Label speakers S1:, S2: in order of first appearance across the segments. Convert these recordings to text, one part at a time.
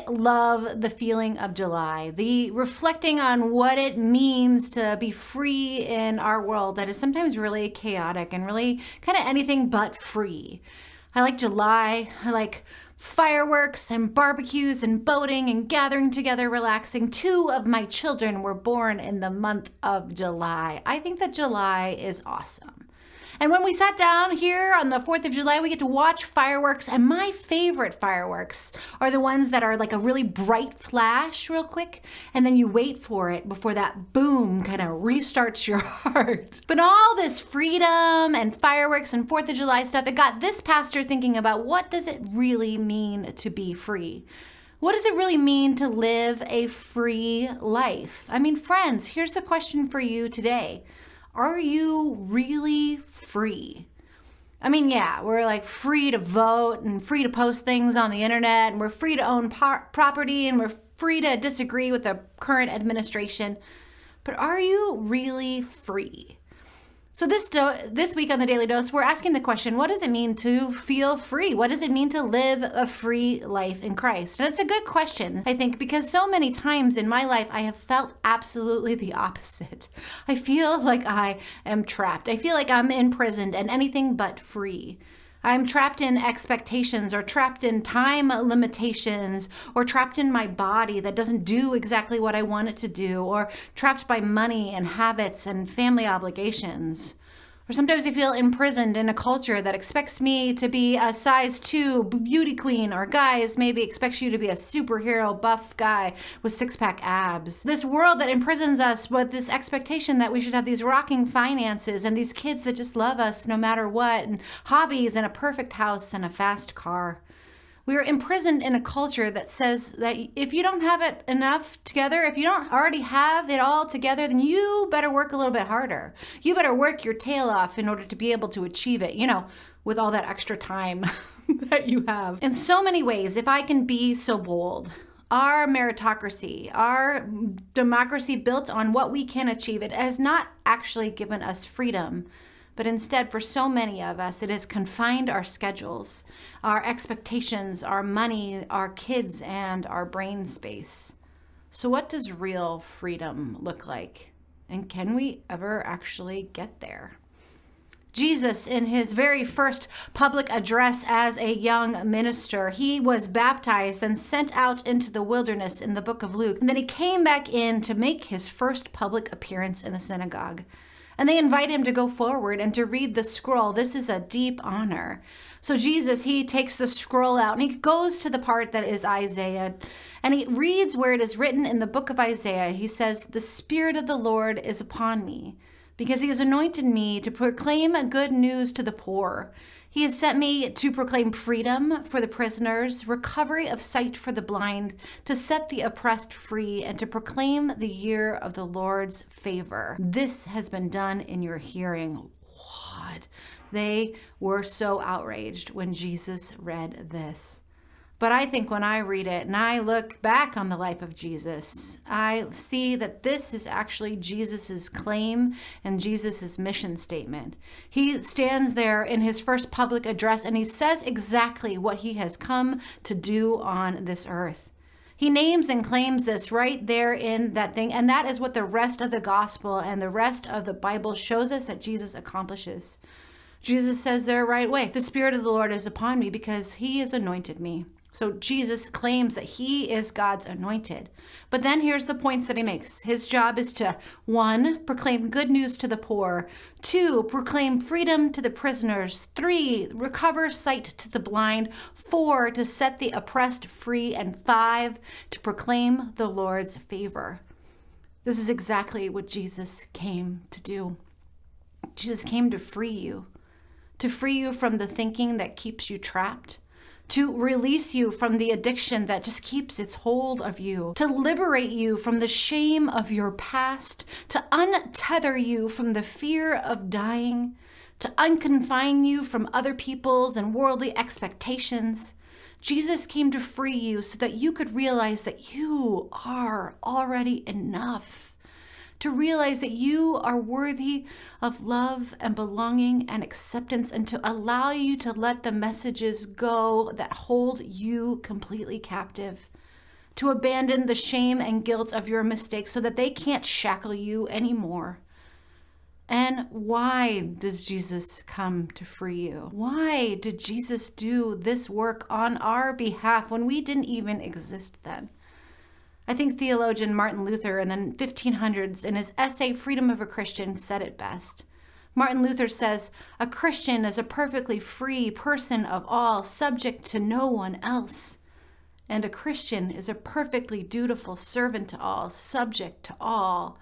S1: I love the feeling of July, the reflecting on what it means to be free in our world that is sometimes really chaotic and really kind of anything but free. I like July. I like fireworks and barbecues and boating and gathering together, relaxing. 2 of my children were born in the month of July. I think that July is awesome. And when we sat down here on the 4th of July, we get to watch fireworks. And my favorite fireworks are the ones that are like a really bright flash real quick. And then you wait for it before that boom kind of restarts your heart. But all this freedom and fireworks and 4th of July stuff, it got this pastor thinking about, what does it really mean to be free? What does it really mean to live a free life? I mean, friends, here's the question for you today. Are you really free? I mean, yeah, we're like free to vote and free to post things on the internet, and we're free to own property, and we're free to disagree with the current administration. But are you really free? So this week on the Daily Dose, we're asking the question, what does it mean to feel free? What does it mean to live a free life in Christ? And it's a good question, I think, because so many times in my life, I have felt absolutely the opposite. I feel like I am trapped. I feel like I'm imprisoned and anything but free. I'm trapped in expectations, or trapped in time limitations, or trapped in my body that doesn't do exactly what I want it to do, or trapped by money and habits and family obligations. Or sometimes I feel imprisoned in a culture that expects me to be a size 2 beauty queen, or guys maybe expects you to be a superhero buff guy with 6-pack abs. This world that imprisons us with this expectation that we should have these rocking finances and these kids that just love us no matter what, and hobbies and a perfect house and a fast car. We are imprisoned in a culture that says that if you don't have it enough together, if you don't already have it all together, then you better work a little bit harder. You better work your tail off in order to be able to achieve it, with all that extra time that you have. In so many ways, if I can be so bold, our meritocracy, our democracy built on what we can achieve, it has not actually given us freedom. But instead, for so many of us, it has confined our schedules, our expectations, our money, our kids, and our brain space. So what does real freedom look like? And can we ever actually get there? Jesus, in his very first public address as a young minister, he was baptized and sent out into the wilderness in the book of Luke. And then he came back in to make his first public appearance in the synagogue. And they invite him to go forward and to read the scroll. This is a deep honor. So Jesus, he takes the scroll out and he goes to the part that is Isaiah. And he reads where it is written in the book of Isaiah. He says, "The Spirit of the Lord is upon me, because he has anointed me to proclaim good news to the poor. He has sent me to proclaim freedom for the prisoners, recovery of sight for the blind, to set the oppressed free, and to proclaim the year of the Lord's favor. This has been done in your hearing." What? They were so outraged when Jesus read this. But I think when I read it and I look back on the life of Jesus, I see that this is actually Jesus's claim and Jesus's mission statement. He stands there in his first public address and he says exactly what he has come to do on this earth. He names and claims this right there in that thing, and that is what the rest of the gospel and the rest of the Bible shows us that Jesus accomplishes. Jesus says there right away, "The Spirit of the Lord is upon me because he has anointed me." So Jesus claims that he is God's anointed. But then here's the points that he makes. His job is to, 1, proclaim good news to the poor. 2, proclaim freedom to the prisoners. 3, recover sight to the blind. 4, to set the oppressed free. And 5, to proclaim the Lord's favor. This is exactly what Jesus came to do. Jesus came to free you from the thinking that keeps you trapped, to release you from the addiction that just keeps its hold of you, to liberate you from the shame of your past, to untether you from the fear of dying, to unconfine you from other people's and worldly expectations. Jesus came to free you so that you could realize that you are already enough. To realize that you are worthy of love and belonging and acceptance, and to allow you to let the messages go that hold you completely captive. to abandon the shame and guilt of your mistakes so that they can't shackle you anymore. And why does Jesus come to free you? Why did Jesus do this work on our behalf when we didn't even exist then? I think theologian Martin Luther in the 1500s, in his essay, Freedom of a Christian, said it best. Martin Luther says, "A Christian is a perfectly free person of all, subject to no one else. And a Christian is a perfectly dutiful servant to all, subject to all."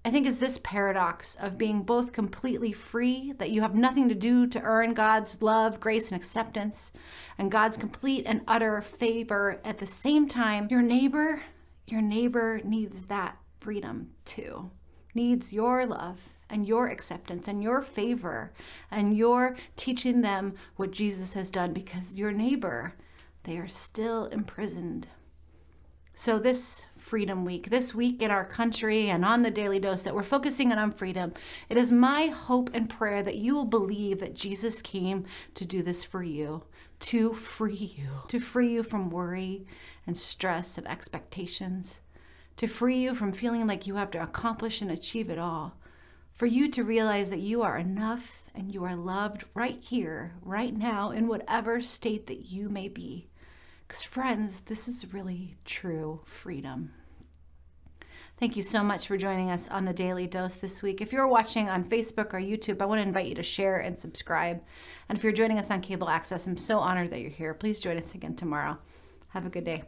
S1: I think it's this paradox of being both completely free, that you have nothing to do to earn God's love, grace, and acceptance, and God's complete and utter favor. At the same time, your neighbor needs that freedom too, needs your love and your acceptance and your favor, and you're teaching them what Jesus has done, because your neighbor, they are still imprisoned. So this Freedom Week, this week in our country and on the Daily Dose that we're focusing on freedom, it is my hope and prayer that you will believe that Jesus came to do this for you, to free you from worry and stress and expectations, to free you from feeling like you have to accomplish and achieve it all, for you to realize that you are enough and you are loved right here, right now, in whatever state that you may be. Because friends, this is really true freedom. Thank you so much for joining us on the Daily Dose this week. If you're watching on Facebook or YouTube, I want to invite you to share and subscribe. And if you're joining us on cable access, I'm so honored that you're here. Please join us again tomorrow. Have a good day.